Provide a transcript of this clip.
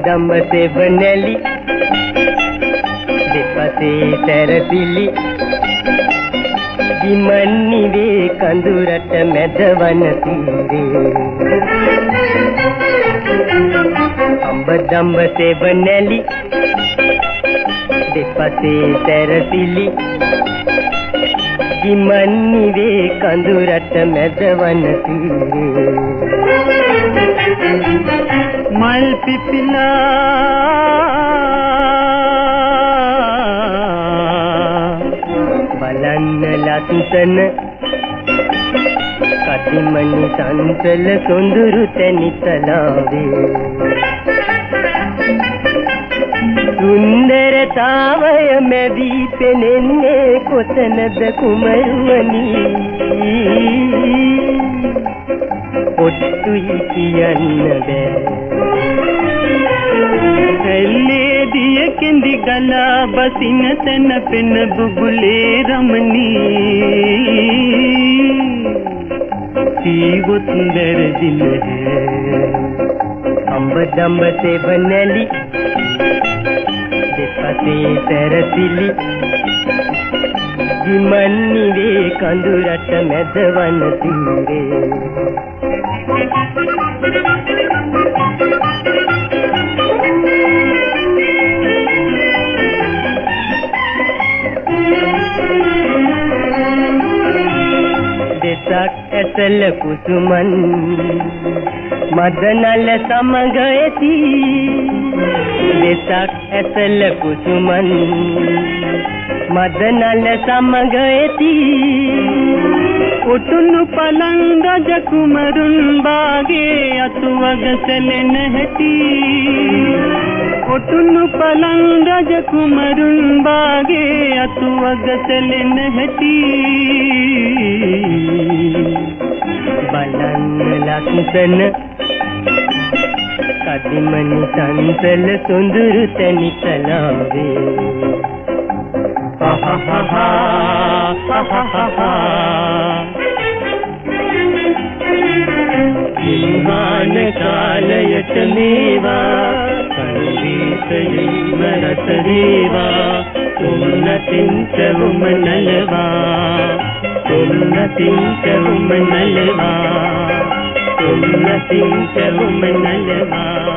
अंब सेवनेली දෙපසේ සැරසිලි දිමන්නිවේ කඳුරට මැදවන තීරේ අඹ දඹ සෙවණැලි දෙපසේ සැරසිලි දිමන්නිවේ කඳුරට මැදවන තීරේ මල් පිපිලා ලස්සන කතිමනි සංසල සොඳුරු තනිතලාවේ සුන්දරතාවය මැවි පෙනෙන්නේ කොතනද කුමරුවනි ඔට්ටුයි කියන්න බෑ ඇල්ලේ දිය කෙඳි ගලා බසින තැන පෙන බුබුලේ රමණී ජීවත් වැරදිල අඹ දඹ සෙවණැලි දෙපසේ සැරසිලි දිමන්නිවේ කඳුරට මැදවන තීරේ දෙසක් ඇසල කුසුමන් මදනල සමග ඇති දෙසක් ඇසල කුසුමන් මදනල සමග ඇති උතුණු පලං රජ කුමරුන් බාගේ අතුවග සැලෙන හැටි උතුණු පලං රජ කුමරුන් බාගේ අතුවග සැලෙන හැටි බලන්න ලක්ෂණ කදිමනි සංසල සොඳුරු තනිතලාවේ ඉල්හාන කාලයට මේවා සංගීතයේම රස වේවා උන්නතින්ට උමනලවා උන්නතින්ට උමනලවා උන්නතින්ට උමනලවා